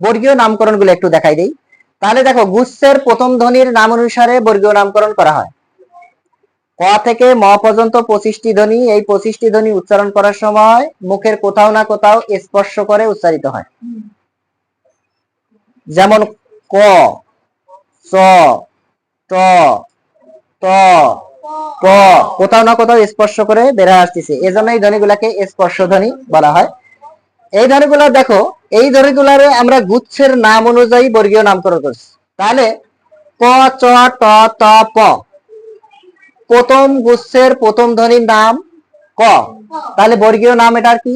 বর্গীয় নামকরণ গুলো একটু দেখাই দিই। তাহলে দেখো, গুচ্ছের প্রথম ধ্বনির নাম অনুসারে বর্গীয় নামকরণ করা হয়। ক থেকে ম পর্যন্ত 25টি ধ্বনি। এই 25টি ধ্বনি উচ্চারণ করার সময় মুখের কোথাও না কোথাও স্পর্শ করে উচ্চারিত হয়। যেমন ক, চ, ট, ত, প, কোথাও না কোথাও স্পর্শ করে বের আসতেছে, এজন্য এই ধ্বনিগুলাকে স্পর্শ ধ্বনি বলা হয়। এই ধ্বনিগুলা দেখো, এই ধ্বনিগুলারে আমরা গুচ্ছের নাম অনুযায়ী বর্গীয় নামকরণ করছি। তাহলে ক, চ, ট, ত, প, প্রথম গুচ্ছের প্রথম ধ্বনির নাম ক, তাহলে বর্গীয় নাম এটার কি?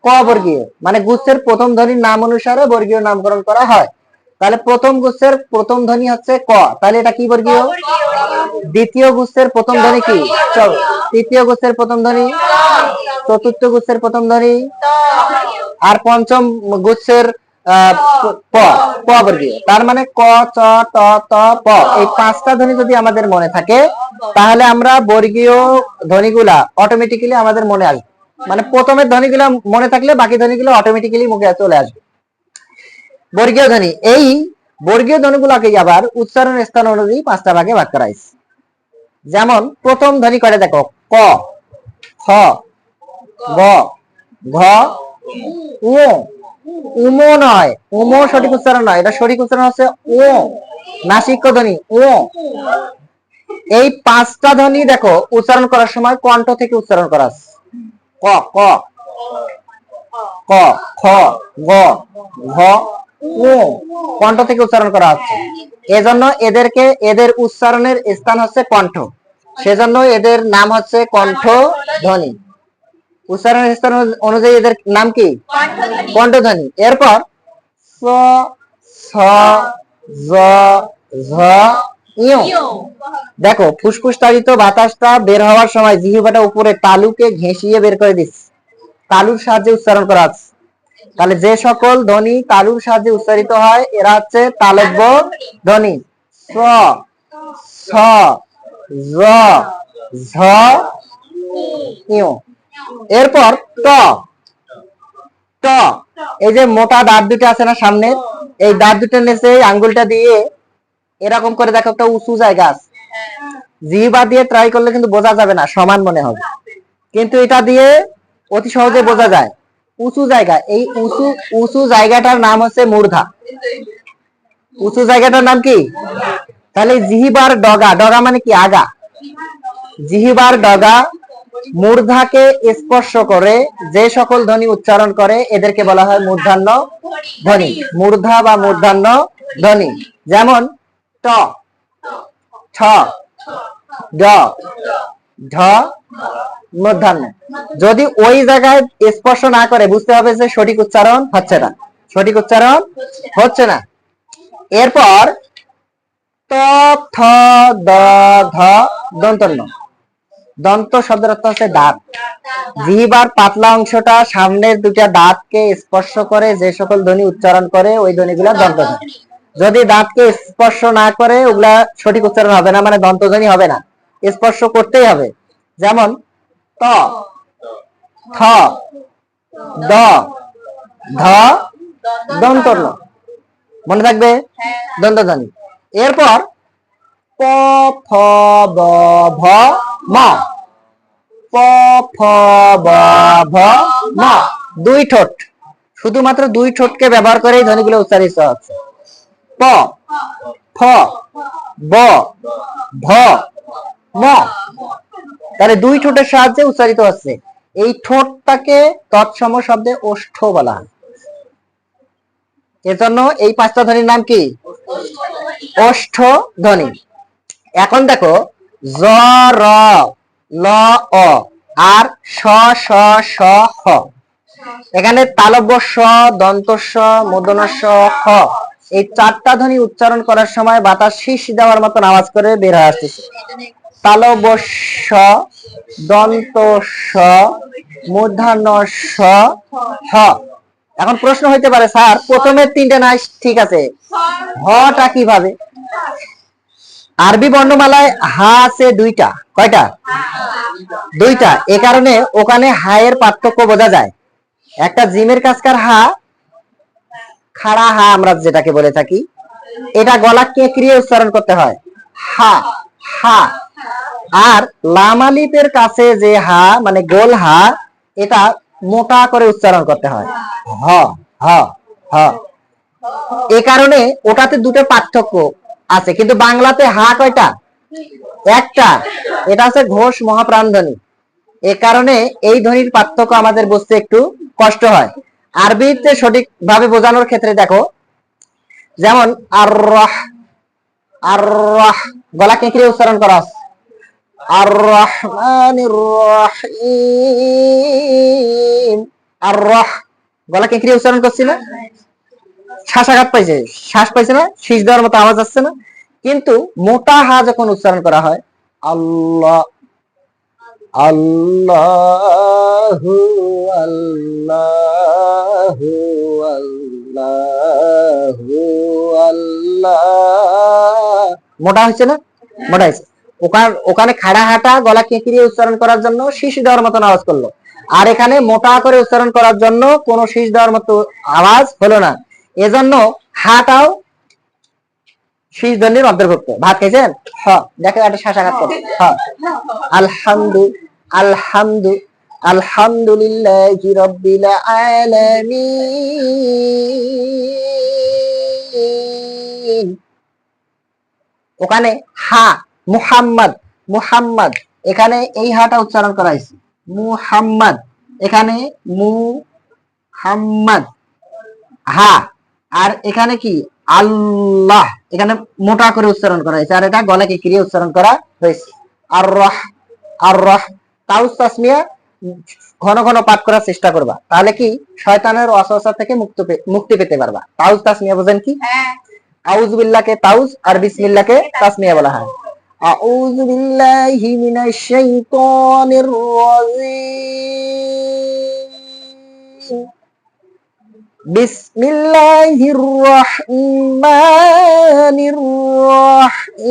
ক বর্গীয়। মানে গুচ্ছের প্রথম ধ্বনির নাম অনুসারে বর্গীয় নামকরণ করা হয়। তাহলে প্রথম গুচ্ছের প্রথম ধ্বনি হচ্ছে ক, তাহলে এটা কি বর্গীয়? দ্বিতীয় গুচ্ছের প্রথম ধ্বনি কি? চ। তৃতীয় গুচ্ছের প্রথম ধ্বনি, চতুর্থ গুচ্ছের প্রথম ধ্বনি, আর পঞ্চম গুচ্ছের প, প বর্গীয়। তার মানে ক, চ, ট, ত, প, এই 5টা ধ্বনি যদি আমাদের মনে থাকে, তাহলে আমরা বর্গীয় ধ্বনিগুলা অটোমেটিক্যালি আমাদের মনে আসবে। মানে প্রথমের ধ্বনিগুলা মনে থাকলে বাকি ধ্বনিগুলো অটোমেটিক্যালি মুখে চলে আসবে। বর্গীয় ধ্বনি, এই বর্গীয় ধ্বনিগুলোকে আবার উচ্চারণ স্থান অনুযায়ী 5টা ভাগে ভাগ করা হয়েছে। যেমন প্রথম ধ্বনি করে দেখো, ক, খ, গ, ঘ, উ। উমো নয়, উমো সঠিক উচ্চারণ নয়, এটা সঠিক উচ্চারণ হচ্ছে ও, নাসিক্য ধ্বনি ও। এই 5টা ধ্বনি দেখো উচ্চারণ করার সময় কণ্ঠ থেকে উচ্চারণ করা আছে। ক, ক, ক, খ, গ, ঘ, উ, কণ্ঠ থেকে উচ্চারণ করা হচ্ছে। এজন্য এদের উচ্চারণের স্থান হচ্ছে কণ্ঠ, সেজন্য এদের নাম হচ্ছে কণ্ঠ ধ্বনি। উচ্চারণের স্থান অনুযায়ী এদের নাম কি? কণ্ঠ ধ্বনি। এরপর স, ছ, জ, ঝ, ইয়। দেখো, ফুসফুস তাড়িত বাতাসটা বের হওয়ার সময় জিহ্বাটা উপরে তালুকে ঘেঁষিয়ে বের করে দিচ্ছে, তালুর সাহায্যে উচ্চারণ করা হচ্ছে। তাহলে যে সকল ধ্বনি তালুর সাহায্যে উচ্চারিত হয় এরা হচ্ছে তালব্য ধ্বনি। স, ছ, জ, ঝ, ইয়। এরপর ট, ট, এই যে মোটা দাঁত দুটো আছে না সামনে, এই দাঁত দুটোর নিচে আঙ্গুলটা দিয়ে এরকম করে দেখো একটা উঁচু জায়গা আছে। জিহ্বা দিয়ে ট্রাই করলে কিন্তু বোঝা যাবে না, সমান মনে হবে, কিন্তু এটা দিয়ে অতি সহজে বোঝা যায় উঁচু জায়গা। এই উঁচু উঁচু জায়গাটার নাম হচ্ছে মূর্ধা। উঁচু জায়গাটার নাম কি? তাহলে জিহ্বার ডগা, ডগা মানে কি? আগা। জিহ্বার ডগা মূর্ধাকে স্পর্শ করে যে সকল ধ্বনি উচ্চারণ করে এদেরকে বলা হয় মূর্ধান্য ধ্বনি, মূর্ধা বা মূর্ধান্য ধ্বনি। যেমন ট, ছ, ড, ঢ, মূর্ধান্য। যদি ওই জায়গায় স্পর্শ না করে বুঝতে হবে যে সঠিক উচ্চারণ হচ্ছে না, সঠিক উচ্চারণ হচ্ছে না। এরপর ত, থ, দ, ধ, দন্তন্য। দন্ত শব্দের অর্থ হচ্ছে দাঁত। জিহ্বার পাতলা অংশটা সামনের দুটা দাঁতকে স্পর্শ করে যে সকল ধ্বনি উচ্চারণ করে ওই ধ্বনিগুলো দন্তধ্বনি। যদি দাঁতকে স্পর্শ না করে ওগুলা সঠিক উচ্চারণ হবে না, মানে দন্তধ্বনি হবে না, স্পর্শ করতেই হবে। যেমন ত, থ, দ, ধ, দন্তন্য। মনে থাকবে? দন্তধ্বনি। এরপর প, ফ, ব, ভ, ম। প, ফ, ব, ভ, ম। দুই ঠোঁট, শুধুমাত্র দুই ঠোঁটকে ব্যবহার করে এই ধ্বনিগুলো উচ্চারিত হচ্ছে। প, ফ, ব, ভ, ম। তাহলে দুই ঠোঁটের সাহায্যে উচ্চারিত হচ্ছে। এই ঠোঁটটাকে তৎসম শব্দে ওষ্ঠ বলা হয়। এজন্য এই 5টা ধ্বনির নাম কি? ওষ্ঠ ধ্বনি। এখন দেখো, জ, র, ল, অ আর স, স, স, হ। এখানে তালব্য স, দন্ত স, মূর্ধন্য স, হ, এই 4টা ধ্বনি উচ্চারণ করার সময় বাতাস শীষ দেওয়ার মতন আওয়াজ করে বের হয়ে আসতেছে। তালব্য স, দন্ত স, মূর্ধন্য স, হ। এখন প্রশ্ন হইতে পারে, স্যার প্রথমের 3টে নাই ঠিক আছে, হটা কিভাবে? আরবি বর্ণমালায় হা আছে 2টা। কয়টা? 2টা। এ কারণে ওখানে হা এর পার্থক্য বোঝা যায়। একটা জিমের কাছকার হা, খাড়া হা আমরা যেটাকে বলে থাকি, এটা গলা কেঁকড়িয়ে উচ্চারণ করতে হয়, হা হা। আর লামালিপের কাছে যে হা মানে গোল হা, এটা মোটা করে উচ্চারণ করতে হয়, হ হ হ। এ কারণে ওটাতে দুটো পার্থক্য আছে, কিন্তু বাংলাতে হা কয়টা? একটা, এটা হচ্ছে ঘোষ মহাপ্রাণ ধ্বনি। এ কারণে এই ধ্বনির পার্থক্য আমাদের বুঝতে একটু কষ্ট হয়। আরবিতে সঠিকভাবে বোঝানোর ক্ষেত্রে দেখো, যেমন আর রাহ, আর রাহ গলা কেঁকড়ে উচ্চারণ করা, আর রহমানির রহিম, আর রহ গলা কেঁকড়ে উচ্চারণ করছি না, শ্বাসাঘাত পাইছে, শ্বাস পাইছে না, শীষ দেওয়ার মতো আওয়াজ আসছে না। কিন্তু মোটা হা যখন উচ্চারণ করা হয়, আল্লাহ আল্লাহু আল্লাহু আল্লাহু আল্লাহ, মোটা হচ্ছে না, মোটা হয়েছে। ওখানে খাড়া হাটা গলা কেঁকড়িয়ে উচ্চারণ করার জন্য শীষ দেওয়ার মতন আওয়াজ করলো, আর এখানে মোটা করে উচ্চারণ করার জন্য কোনো শীষ দেওয়ার মতো আওয়াজ হলো না। এজন্য হাটাও শীষ ধ্বনির অন্তর্ভুক্ত। ভাত খাইছেন? হ, দেখো একটা শ্বাসাঘাত করো, হ। আলহামদু আলহামদু আলহামদুলিল্লাহি রাব্বিল আলামিন। ওখানে হা মুহাম্মদ, মুহাম্মদ এখানে এই হাটা উচ্চারণ করা হয়েছে, মুহাম্মদ এখানে মুহাম্মদ হা। আর এখানে কি আল্লাহ, এখানে মোটা করে উচ্চারণ করা হয়েছে, আর এটা গলাকে ক্রিয়া উচ্চারণ করা হয়েছে। আর রহ, আর রহ তাউস তাসমিয়া ঘন ঘন পাঠ করার চেষ্টা করবা, তাহলে কি শয়তানের ওয়াসওয়াসা থেকে মুক্তি পেতে পারবা। তাউস তাসমিয়া বোঝেন কি? আউযু বিল্লাহকে তাউস আর বিসমিল্লাহকে তাসমিয়া বলা হয়। আউযু বিল্লাহি মিনাশ শাইতানির রাজিম, বিসমিল্লাহির রহমানির রহিম।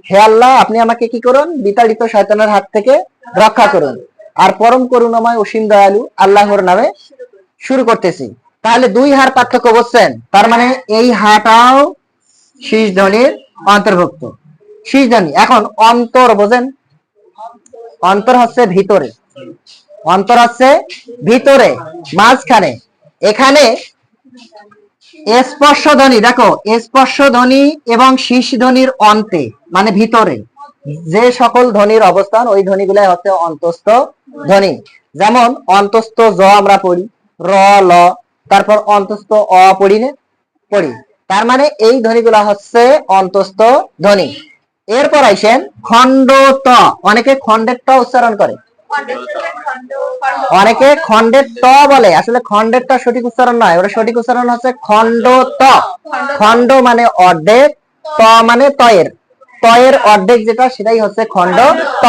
হে আল্লাহ, আপনি আমাকে কি করুন? বিতাড়িত শয়তানের হাত থেকে রক্ষা করুন। আর পরম করুণাময় অসীম দয়ালু আল্লাহর নামে শুরু করতেছি। তাহলে দুই হার পার্থক্য বুঝছেন? তার মানে এই হাটাও শীষ ধ্বনির অন্তর্ভুক্ত। শীষ ধ্বনি। এখন অন্তর বোঝেন? অন্তর হচ্ছে ভিতরে, অন্তর হচ্ছে ভিতরে মাঝখানে। এখানে স্পর্শ ধ্বনি, দেখো স্পর্শ ধ্বনি এবং শীষ ধ্বনির অন্তে মানে ভিতরে যে সকল ধ্বনির অবস্থান, ওই ধ্বনিগুলাই হচ্ছে অন্তস্থ ধ্বনি। যেমন অন্তস্থ জ আমরা পড়ি, র ল, তারপর অন্তস্থ অ পড়ি না, পড়ি। তার মানে এই ধ্বনিগুলা হচ্ছে অন্তস্থ ধ্বনি। এরপর আইসেন খণ্ড ত, অনেকে খণ্ডের ট উচ্চারণ করে, অনেকে খণ্ডের ত বলে, আসলে খণ্ডের ট সঠিক উচ্চারণ নয়, ওটা সঠিক উচ্চারণ হচ্ছে খণ্ড ত। খণ্ড মানে অর্ধেক, ত মানে তয়ের, তয়ের অর্ধেক যেটা সেটাই হচ্ছে খণ্ড ত।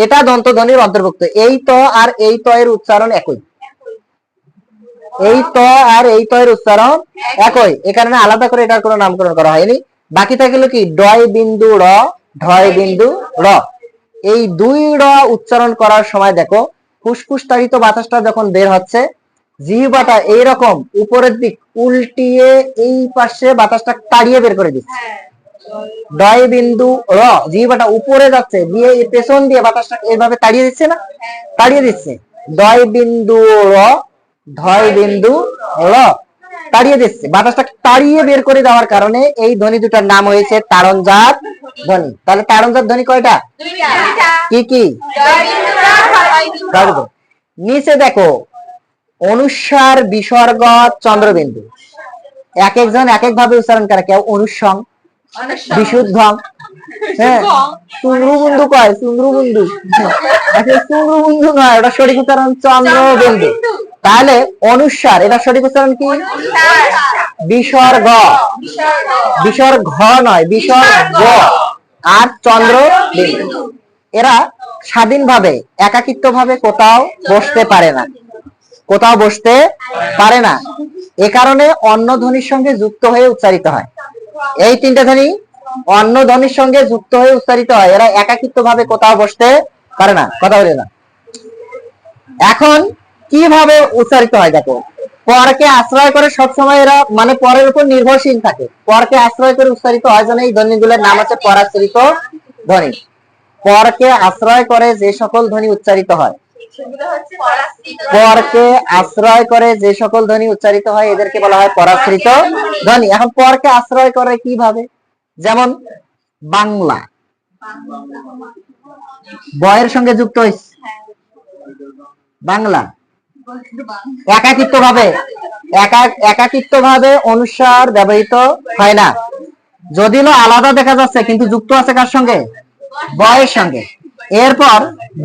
এটা দন্ত ধ্বনির অন্তর্ভুক্ত। এই ত আর এই তয়ের উচ্চারণ একই, এই ত আর এই তয়ের উচ্চারণ একই, এ কারণে আলাদা করে এটার কোনো নামকরণ করা হয়নি। বাকি থাকলো কি ডয় বিন্দু র, ঢয় বিন্দু র। এই দুই র উচ্চারণ করার সময় দেখো ফুসফুস তাড়িত বাতাসটা যখন বের হচ্ছে, জিহ্বাটা এইরকম উপরের দিক উল্টিয়ে এই পাশে বাতাসটা তাড়িয়ে বের করে দিচ্ছে। ডয় বিন্দু র, জিহ্বাটা উপরে যাচ্ছে, দিয়ে পেছন দিয়ে বাতাসটা এইভাবে তাড়িয়ে দিচ্ছে না, তাড়িয়ে দিচ্ছে। ডয় বিন্দু র, ধয় বিন্দু র, তাড়িয়ে দিচ্ছে, বাতাসটা তাড়িয়ে বের করে দেওয়ার কারণে এই ধ্বনি দুটার নাম হয়েছে তাড়নজাত ধ্বনি। তাহলে তাড়নজাত ধ্বনি কয়টা? কি কি? নিচে দেখো অনুস্বার, বিসর্গ, চন্দ্রবিন্দু, এক একজন এক এক ভাবে উচ্চারণ করে। কেউ অনুসং, বিশুদ্ধ, হ্যাঁ চন্দ্রবিন্দু কয়, চন্দ্রবিন্দু, চন্দ্রবিন্দু নয়, ওটা সঠিক উচ্চারণ চন্দ্রবিন্দু। তাহলে অনুস্বার, এটা সঠিক উচ্চারণ কি? বিসর্গ, বিসর্গ নয়, বিসর্গ। আর চন্দ্রবিন্দু, এরা স্বাধীনভাবে একাকিত্ব ভাবে কোথাও বসতে পারে না, কোথাও বসতে পারে না। এ কারণে অন্য ধ্বনির সঙ্গে যুক্ত হয়ে উচ্চারিত হয়। এই তিনটা ধ্বনি অন্য ধ্বনির সঙ্গে যুক্ত হয়ে উচ্চারিত হয়, এরা একাকিত্ব ভাবে কোথাও বসতে পারে না, কথা বলে না। এখন কিভাবে উচ্চারিত হয় দেখো, পরকে আশ্রয় করে সবসময় এরা মানে পরের উপর নির্ভরশীল থাকে, পরকে আশ্রয় করে উচ্চারিত হয় জন্য এই ধ্বনিগুলোর নাম হচ্ছে পরাশ্রিত ধ্বনি। পরকে আশ্রয় করে যে সকল ধ্বনি উচ্চারিত হয়, পরকে আশ্রয় করে যে সকল ধ্বনি উচ্চারিত হয় এদেরকে বলা হয় পরাশ্রিত ধ্বনি। এখন পরকে আশ্রয় করে কিভাবে, যেমন বাংলা বয়ের সঙ্গে যুক্ত হয়েছে, বাংলা একাকিত্ব ভাবে অনুসার ব্যবহৃত হয় না, যদিও আলাদা দেখা যাচ্ছে কিন্তু যুক্ত আছে কার সঙ্গে, বয়ের সঙ্গে। এরপর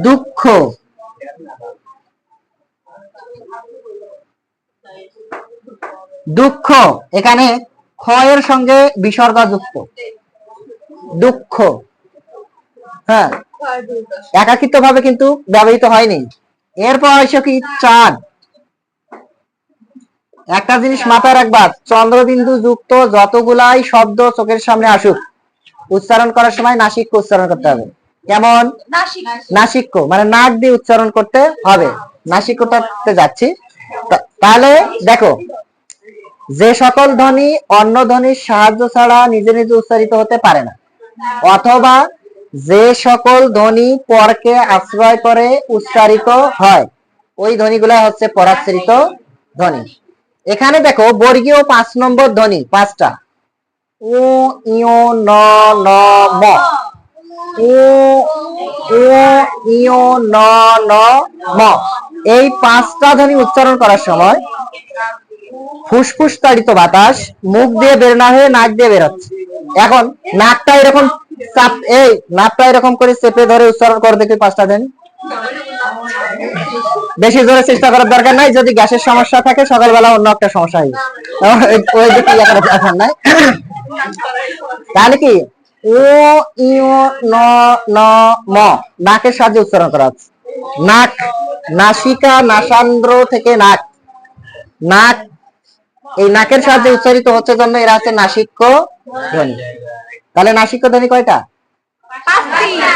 দুঃখ, দুঃখ এখানে ক্ষয়ের সঙ্গে বিসর্গ যুক্ত, দুঃখ, হ্যাঁ একাকিত্ব ভাবে কিন্তু ব্যবহৃত হয়নি। এরপর এসে কি চাঁদ, একটা জিনিস মাথায় রাখবা, চন্দ্রবিন্দু যুক্ত যতগুলাই শব্দ চোখের সামনে আসুক উচ্চারণ করার সময় নাসিক্য উচ্চারণ করতে হবে। কেমন, নাসিক্য মানে নাক দিয়ে উচ্চারণ করতে হবে, নাসিক্যটাতে যাচ্ছি। তাহলে দেখো, যে সকল ধ্বনি অন্য ধ্বনির সাহায্য ছাড়া নিজে নিজে উচ্চারিত হতে পারে না, অথবা যে সকল ধ্বনি পরকে আশ্রয় করে উচ্চারিত হয় ওই ধ্বনিগুলা হচ্ছে পরাশ্রিত ধ্বনি। এখানে দেখো বর্গীয় 5 নম্বর ধ্বনি 5টা, উ ইয় ন ন ম, উ উ ইয় ন ন ম, এই 5টা ধ্বনি উচ্চারণ করার সময় ফুসফুস তাড়িত বাতাস মুখ দিয়ে বের না হয়ে নাক দিয়ে বের হচ্ছে। এখন নাকটা এরকম চাপ, এই নাকটা এরকম করে চেপে ধরে উচ্চারণ করে দেখি 5টা ধ্বনি। বেশি জোরে চেষ্টা করার দরকার নাই, যদি গ্যাসের সমস্যা থাকে সকালবেলা অন্য একটা সমস্যা হয় ওই দিকে দরকার নাই। তাহলে কি ও ইয় ন ন ম নাকের সাহায্যে উচ্চারণ করা হচ্ছে। নাক, নাসিকা নাসান্দ্র থেকে নাক, নাক এই নাকের সাহায্যে উচ্চারিত হচ্ছে জন্য এরা হচ্ছে নাসিক্য ধ্বনি। তাহলে নাসিক্য ধ্বনি কয়টা,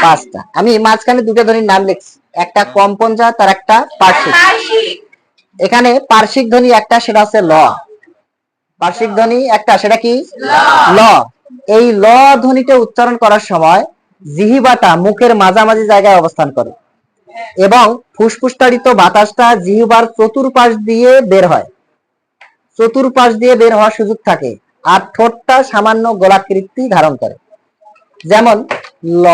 5টা। আমি মাঝখানে দুটো ধ্বনির নাম লিখছি, একটা কম্পনজাত আর একটা পার্শ্বিক। এখানে পার্শ্বিক ধ্বনি একটা, সেটা হচ্ছে ল, পার্শ্বিক ধ্বনি একটা, সেটা কি ল। এই ল ধ্বনিটা উচ্চারণ করার সময় জিহ্বাটা মুখের মাঝামাঝি জায়গায় অবস্থান করে এবং ফুসফুসতাড়িত বাতাসটা জিহ্বার চতুর্পাশ দিয়ে বের হয়, চতুর্পাশ দিয়ে বের হওয়ার সুযোগ থাকে, আর ঠোঁটটা সামান্য গোলাকৃতি ধারণ করে। যেমন ল,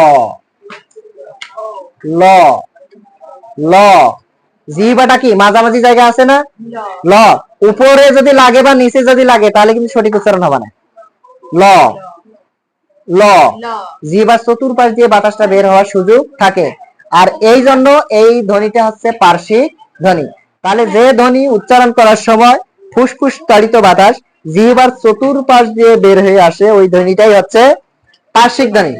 ল, ল, জিহ্বাটা কি মাঝামাঝি জায়গা আছে না, ল উপরে যদি লাগে বা নিচে যদি লাগে তাহলে কিন্তু সঠিক উচ্চারণ হবে না। ল, ল, জিহ্বার চতুর্পাশ দিয়ে বাতাসটা বের হওয়ার সুযোগ থাকে, আর এই জন্য এই ধ্বনিটা হচ্ছে পার্শ্বিক ধ্বনি। তাহলে যে ধ্বনি উচ্চারণ করার সময় ফুসফুস তাড়িত বাতাস জিহ্বার চতুর্পাশ দিয়ে বের হয়ে আসে ওই ধ্বনিটাই হচ্ছে পার্শ্বিক ধ্বনি।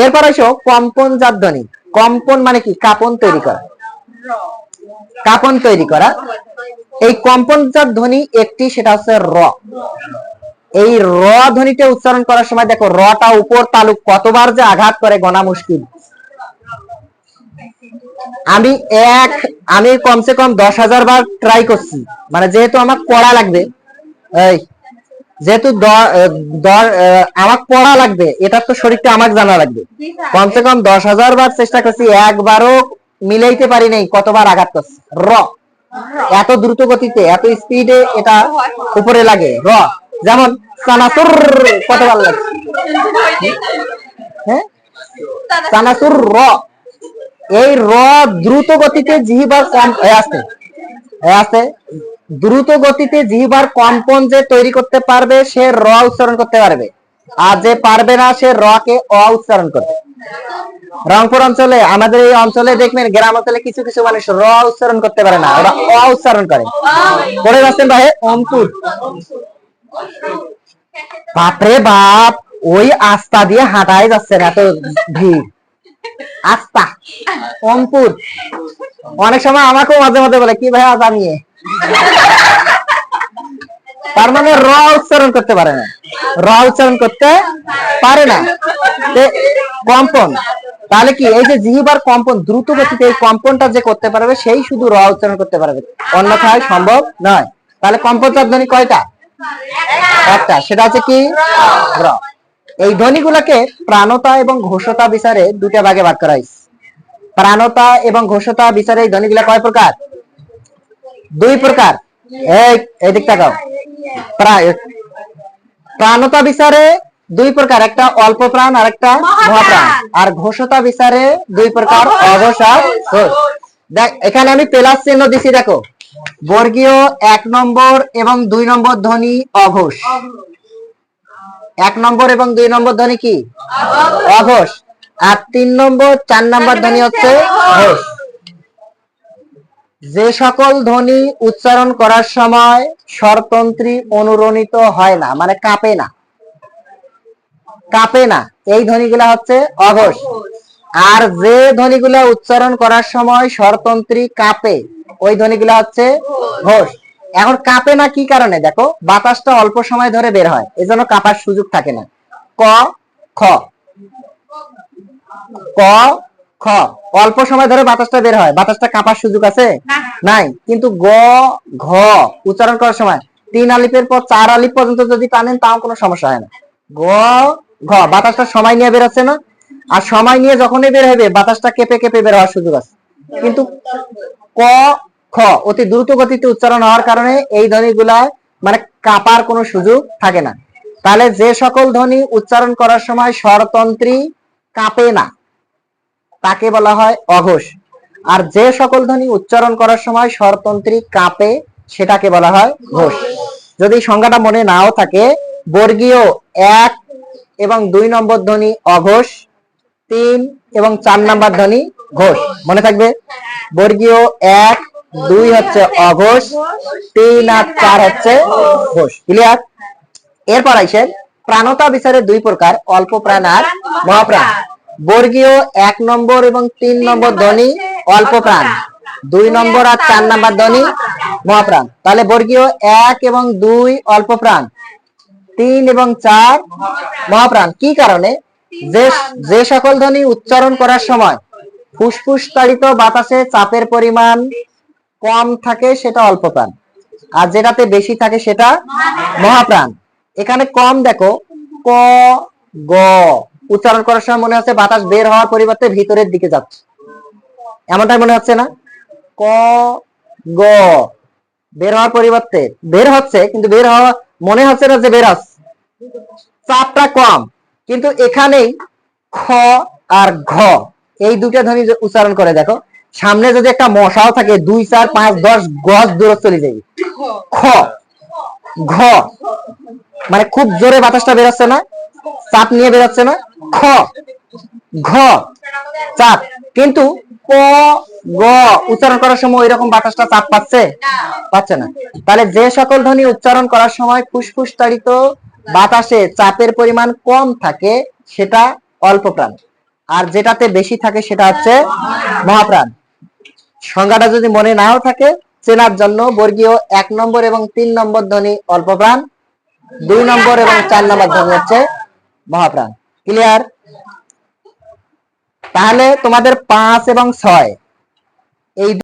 এরপর আসো কম্পনজাত ধ্বনি। কম্পন মানে কি, কাঁপন তৈরি করা, কাঁপন তৈরি করা। এই কম্পনজাত ধ্বনি একটি, সেটা হচ্ছে র। এই র ধ্বনিটা উচ্চারণ করার সময় দেখো রটা উপর তালুক কতবার যে আঘাত করে গণা মুশকিল। আমি কমসে কম 10,000 বার ট্রাই করছি, মানে যেহেতু আমার পড়া লাগবে, এই যেহেতু আমার পড়া লাগবে, এটা তো শরীরটা আমার জানা লাগবে, কমসে কম 10,000 বার চেষ্টা করছি, একবারও মিলাইতে পারি নাই কতবার আঘাত করছি। র এত দ্রুত গতিতে এত স্পিডে এটা উপরে লাগে র। যেমন চানাচুর কতবার লাগে, হ্যাঁ চানাচুর র। এই র দ্রুত গতিতে জিহ্বার আছে, দ্রুত গতিতে জিহ্বার কম্পন যে তৈরি করতে পারবে সে র উচ্চারণ করতে পারবে, আর যে পারবে না সে র কে অ উচ্চারণ করবে। রংপুর অঞ্চলে, আমাদের এই অঞ্চলে দেখবেন গ্রাম অঞ্চলে কিছু কিছু মানুষ র উচ্চারণ করতে পারে না, ওরা অ উচ্চারণ করে। পড়ে যাচ্ছেন ভাই অঙ্কুর, বাপরে বাপ, ওই আস্তা দিয়ে হাঁটাই যাচ্ছে এত ভিড়, আস্তা অঙ্কুর। অনেক সময় আমাকেও মাঝে মাঝে বলে কি ভাই আজ আমি, তার মানে র উচ্চারণ করতে পারে না, র উচ্চারণ করতে পারে না। কম্পন, তাহলে কি এই যে জিহ্বার কম্পন দ্রুত গতিতে এই কম্পনটা যে করতে পারবে সেই শুধু র উচ্চারণ করতে পারবে, অন্যথায় সম্ভব নয়। তাহলে কম্পনচাপ ধ্বনি কয়টা? একটা, সেটা হচ্ছে কি র। এই ধ্বনিগুলোকে প্রাণতা এবং ঘোষতা বিচারে দুটা ভাগে ভাগ করা হয়েছে। প্রাণতা এবং ঘোষতা বিচারে এই ধ্বনিগুলো কয় প্রকার? দুই প্রকার। এই দিক তাকাও। প্রাণতা বিচারে দুই প্রকার, একটা অল্প প্রাণ আর একটা মহাপ্রাণ। আর ঘোষতা বিচারে দুই প্রকার, অঘোষ আর ঘোষ। দেখ এখানে আমি প্লাস চিহ্ন দিছি, দেখো বর্গীয় 1 নম্বর এবং 2 নম্বর ধ্বনি অঘোষ। 1 নম্বর এবং 2 নম্বর ধ্বনি কি? অঘোষ। আর 3 নম্বর 4 নম্বর ধ্বনি হচ্ছে ঘোষ। যে সকল ধ্বনি উচ্চারণ করার সময় স্বরতন্ত্রী অনুরণিত হয় না, মানে কাঁপে না, কাঁপে না, এই ধ্বনিগুলা হচ্ছে অঘোষ। আর যে ধ্বনিগুলা উচ্চারণ করার সময় স্বরতন্ত্রী কাঁপে, ওই ধ্বনিগুলা হচ্ছে ঘোষ। এখন কাঁপে না কি কারণে? দেখো বাতাসটা অল্প সময় ধরে বের হয়, এজন্য কাঁপার সুযোগ থাকে না। ক খ, ক খ অল্প সময় ধরে বাতাসটা বের হয়, বাতাসটা কাঁপার সুযোগ আছে নাই। কিন্তু গ ঘ উচ্চারণ করার সময় 3 আলিফের পর 4 আলিফ পর্যন্ত যদি টানেন তাও কোনো সমস্যা হয় না। গ ঘ বাতাসটা সময় নিয়ে বের হচ্ছে না, আর সময় নিয়ে যখনই বের হবে বাতাসটা কেঁপে কেঁপে বের হওয়ার সুযোগ আছে। কিন্তু ক খ অতি দ্রুত গতিতে উচ্চারণ হওয়ার কারণে এই ধ্বনিগুলা মানে কাঁপার কোনো সুযোগ থাকে না। তাহলে যে সকল ধ্বনি উচ্চারণ করার সময় স্বরতন্ত্রী কাঁপে না তাকে বলা হয় অঘোষ। আর যে সকল ধ্বনি উচ্চারণ করার সময় স্বরতন্ত্রী কাঁপে সেটাকে বলা হয় ঘোষ। যদি সংজ্ঞাটা মনে নাও থাকে, বর্গীয় 1 এবং 2 নম্বর ধ্বনি অঘোষ, 3 এবং 4 নম্বর ধ্বনি ঘোষ। মনে থাকবে, বর্গীয় 1 2 হচ্ছে অঘোষ, 3 আর 4 হচ্ছে ঘোষ। ক্লিয়ার? এরপর আইসেন প্রাণতা বিচারে দুই প্রকার, অল্প প্রাণ আর মহাপ্রাণ। বর্গীয় 1 নম্বর এবং 3 নম্বর ধ্বনি অল্প প্রাণ, 2 নম্বর আর 4 নম্বর ধ্বনি মহাপ্রাণ। তাহলে বর্গীয় 1 এবং 2 অল্প প্রাণ, 3 এবং 4 মহাপ্রাণ। কি কারণে? যে সকল ধ্বনি উচ্চারণ করার সময় ফুসফুস তাড়িত বাতাসে চাপের পরিমাণ কম থাকে সেটা অল্প প্রাণ, আর যেটাতে বেশি থাকে সেটা মহাপ্রাণ। এখানে কম দেখো, ক গ উচ্চারণ করার সময় মনে হচ্ছে বাতাস বের হওয়ার পরিবর্তে ভিতরের দিকে যাচ্ছে, এমনটাই মনে হচ্ছে না? ক গ বের হওয়ার পরিবর্তে বের হচ্ছে, কিন্তু বের হওয়া মনে হচ্ছে না যে বের হচ্ছে, চাপটা কম। কিন্তু এখানেই খ আর ঘ এই দুটো ধ্বনি উচ্চারণ করে দেখো, সামনে যদি একটা মশাও থাকে 2 4 5 10 গজ দূরে চলে যাবে। খ ঘ মানে খুব জোরে বাতাসটা বেরোচ্ছে না, চাপ নিয়ে বেরোচ্ছে না। খ ঘ চাপ, কিন্তু ক গ উচ্চারণ করার সময় ওই রকম বাতাসটা চাপ পাচ্ছে না। তাহলে যে সকল ধ্বনি উচ্চারণ করার সময় ফুসফুস তাড়িত বাতাসে চাপের পরিমাণ কম থাকে সেটা অল্প প্রাণ, আর যেটাতে বেশি থাকে সেটা হচ্ছে মহাপ্রাণ। সংজ্ঞাটা যদি মনে নাও থাকে, চেনার জন্য বর্গীয় 1 নম্বর এবং 3 নম্বর ধ্বনি অল্প প্রাণ, 2 নম্বর এবং 4 নম্বর ধ্বনি হচ্ছে মহাপ্রাণ। ক্লিয়ার? তাহলে তোমাদের 5 এবং 6 এই